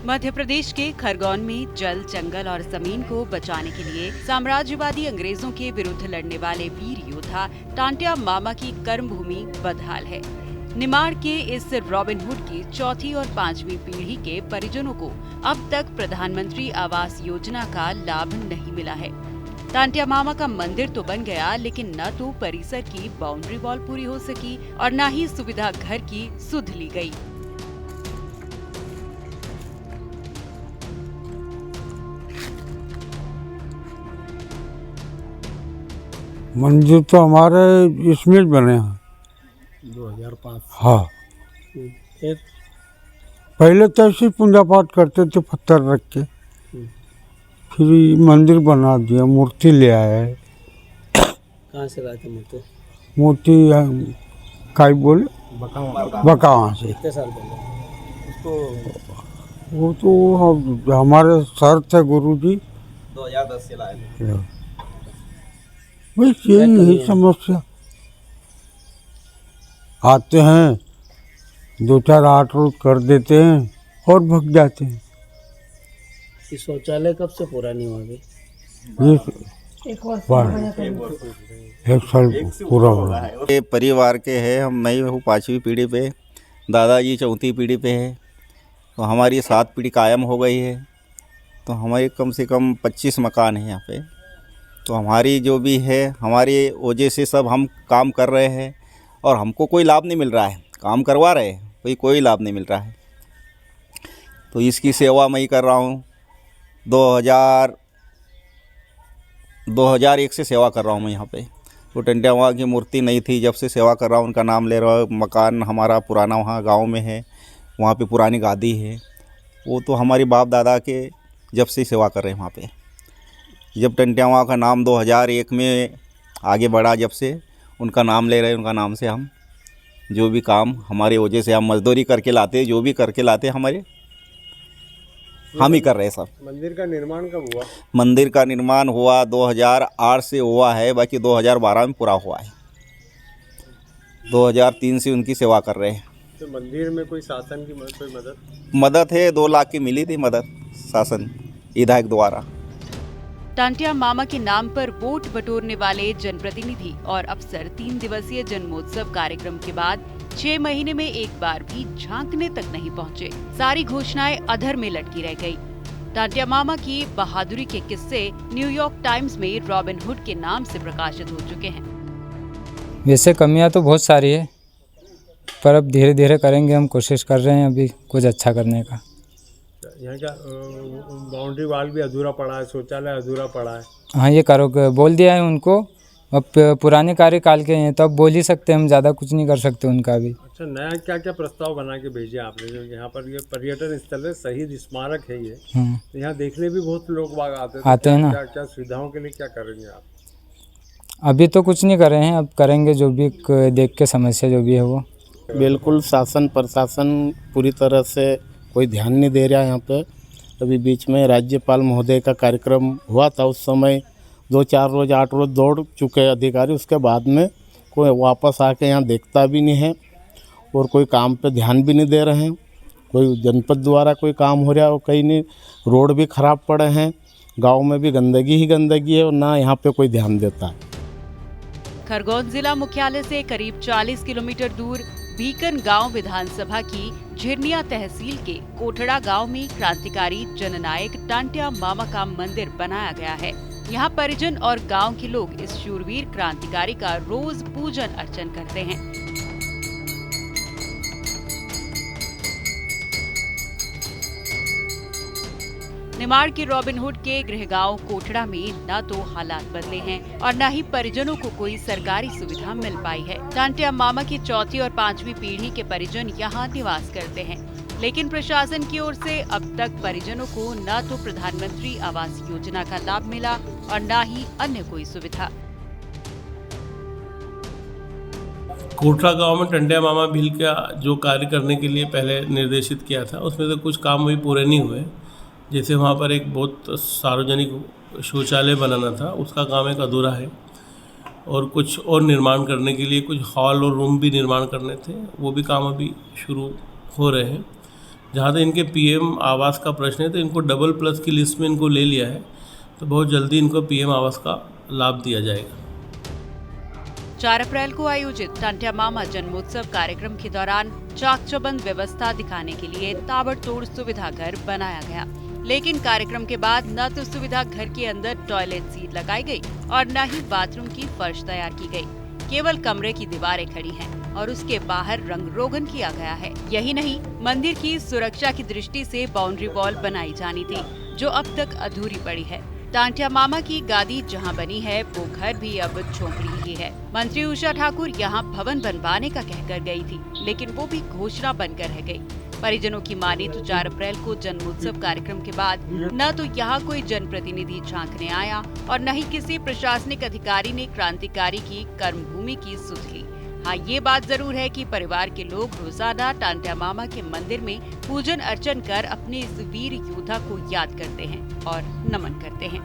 मध्य प्रदेश के खरगोन में जल, जंगल और जमीन को बचाने के लिए साम्राज्यवादी अंग्रेजों के विरुद्ध लड़ने वाले वीर योद्धा टांट्या मामा की कर्मभूमि बदहाल है। निमाड़ के इस रॉबिन हुड की चौथी और पांचवी पीढ़ी के परिजनों को अब तक प्रधानमंत्री आवास योजना का लाभ नहीं मिला है। टांट्या मामा का मंदिर तो बन गया, लेकिन न तो परिसर की बाउंड्री वॉल पूरी हो सकी और न ही सुविधा घर की सुध ली गई। मंदिर तो हमारे इसमें बने हैं 2005। हाँ, फिर पहले तो ऐसे ही पूजा पाठ करते थे पत्थर रख के, फिर मंदिर बना दिया, मूर्ति ले आए। कहाँ से लाए थे मूर्ति? मूर्ति काई बोले बकावा से। कितने साल पहले? उसको वो तो हमारे सर थे गुरु जी, 2010 से लाए थे। बस यही समस्या। आते हैं, 2-4 आठ रोज कर देते हैं और भग जाते हैं। ये शौचालय कब से पूरा नहीं हुआ अभी? ये एक साल पूरा हो रहा है। ये परिवार के हैं, हम मैं हूँ 5वीं पीढ़ी पे, दादाजी 4थी पीढ़ी पे है, तो हमारी 7 पीढ़ी कायम हो गई है। तो हमारे कम से कम 25 मकान हैं यहाँ पे। तो हमारी जो भी है, हमारी वजह से सब हम काम कर रहे हैं और हमको कोई लाभ नहीं मिल रहा है। काम करवा रहे हैं, कोई लाभ नहीं मिल रहा है। तो इसकी सेवा मैं ही कर रहा हूँ। 2001 से सेवा कर रहा हूँ मैं यहाँ पे। तो टंट्या मामा की मूर्ति नहीं थी, जब से सेवा कर रहा हूँ, उनका नाम ले रहा हूँ। मकान हमारा पुराना वहाँ गांव में है, वहाँ पे पुरानी गादी है। वो तो हमारी बाप दादा के जब से सेवा कर रहे हैं वहाँ पे। जब टंट्या मामा का नाम 2001 में आगे बढ़ा, जब से उनका नाम ले रहे हैं, उनका नाम से हम जो भी काम हमारे वजह से हम मजदूरी करके लाते, जो भी करके लाते हमारे हम ही कर रहे हैं सब। मंदिर का निर्माण कब हुआ? मंदिर का निर्माण हुआ 2008 से हुआ है, बाकी 2012 में पूरा हुआ है। 2003 से उनकी सेवा कर रहे हैं। तो मंदिर में कोई शासन की कोई मदद है, 2 लाख की मिली थी मदद शासन विधायक द्वारा। टांट्या मामा के नाम पर वोट बटोरने वाले जनप्रतिनिधि और अफसर 3 दिवसीय जन्मोत्सव कार्यक्रम के बाद 6 महीने में एक बार भी झांकने तक नहीं पहुंचे। सारी घोषणाएं अधर में लटकी रह गई। टांट्या मामा की बहादुरी के किस्से न्यूयॉर्क टाइम्स में रॉबिन हुड के नाम से प्रकाशित हो चुके हैं। वैसे कमियां तो बहुत सारी है, पर अब धीरे धीरे करेंगे। हम कोशिश कर रहे हैं अभी कुछ अच्छा करने का। यहाँ का बाउंड्री वॉल भी अधूरा पड़ा है, शौचालय अधूरा पड़ा है। हाँ, ये करो बोल दिया है उनको। अब पुराने कार्यकाल के हैं तो अब बोल ही सकते हैं, हम ज़्यादा कुछ नहीं कर सकते उनका भी। अच्छा, नया क्या क्या प्रस्ताव बना के भेजे आपने? जो यहाँ पर ये पर्यटन स्थल है, शहीद स्मारक है ये, तो यहाँ देखने भी बहुत लोग बाग आते हैं ना। क्या सुविधाओं के लिए क्या करेंगे आप? अभी तो कुछ नहीं कर रहे हैं, अब करेंगे जो भी देख के समस्या जो भी है वो। बिल्कुल शासन प्रशासन पूरी तरह से कोई ध्यान नहीं दे रहा है यहाँ पे। अभी बीच में राज्यपाल महोदय का कार्यक्रम हुआ था, उस समय 2-4 रोज 8 रोज दौड़ चुके अधिकारी। उसके बाद में कोई वापस आके यहाँ देखता भी नहीं है और कोई काम पे ध्यान भी नहीं दे रहे हैं। कोई जनपद द्वारा कोई काम हो रहा है वो कहीं नहीं। रोड भी ख़राब पड़े हैं, गांव में भी गंदगी ही गंदगी है और ना यहाँ पे कोई ध्यान देता है। खरगोन जिला मुख्यालय से करीब 40 किलोमीटर दूर बीकन गांव विधानसभा की झिरनिया तहसील के कोठड़ा गांव में क्रांतिकारी जननायक टांट्या मामा का मंदिर बनाया गया है। यहाँ परिजन और गांव के लोग इस शूरवीर क्रांतिकारी का रोज पूजन अर्चन करते हैं। निमाड़ के रॉबिन हुड के गृहगांव कोठड़ा में न तो हालात बदले हैं और न ही परिजनों को कोई सरकारी सुविधा मिल पाई है। टांट्या मामा की चौथी और पांचवी पीढ़ी के परिजन यहाँ निवास करते हैं, लेकिन प्रशासन की ओर से अब तक परिजनों को न तो प्रधानमंत्री आवास योजना का लाभ मिला और न ही अन्य कोई सुविधा। कोठड़ा गांव में टंट्या मामा भील का जो कार्य करने के लिए पहले निर्देशित किया था, उसमें तो कुछ काम भी पूरे नहीं हुए। जैसे वहाँ पर एक बहुत सार्वजनिक शौचालय बनाना था, उसका काम एक अधूरा है। और कुछ और निर्माण करने के लिए कुछ हॉल और रूम भी निर्माण करने थे, वो भी काम अभी शुरू हो रहे हैं। जहाँ तक इनके पीएम आवास का प्रश्न है तो इनको डबल प्लस की लिस्ट में इनको ले लिया है, तो बहुत जल्दी इनको पीएम आवास का लाभ दिया जाएगा। 4 अप्रैल को आयोजित टांटिया मामा जन्मोत्सव कार्यक्रम के दौरान चाक चौबंद व्यवस्था दिखाने के लिए ताबड़तोड़ सुविधा घर बनाया गया, लेकिन कार्यक्रम के बाद न तो सुविधा घर के अंदर टॉयलेट सीट लगाई गई और न ही बाथरूम की फर्श तैयार की गई। केवल कमरे की दीवारें खड़ी हैं और उसके बाहर रंग रोगन किया गया है। यही नहीं, मंदिर की सुरक्षा की दृष्टि से बाउंड्री वॉल बनाई जानी थी, जो अब तक अधूरी पड़ी है। टांटिया मामा की गादी जहां बनी है वो घर भी अब झोंपड़ी ही है। मंत्री उषा ठाकुर यहां भवन बनवाने का कहकर गई थी, लेकिन वो भी घोषणा बनकर रह गई। परिजनों की माने तो 4 अप्रैल को जन्मोत्सव कार्यक्रम के बाद न तो यहाँ कोई जनप्रतिनिधि झांकने आया और न ही किसी प्रशासनिक अधिकारी ने क्रांतिकारी की कर्मभूमि की सुध ली। हाँ, ये बात जरूर है कि परिवार के लोग रोजाना टांटिया मामा के मंदिर में पूजन अर्चन कर अपने इस वीर योद्धा को याद करते हैं और नमन करते हैं।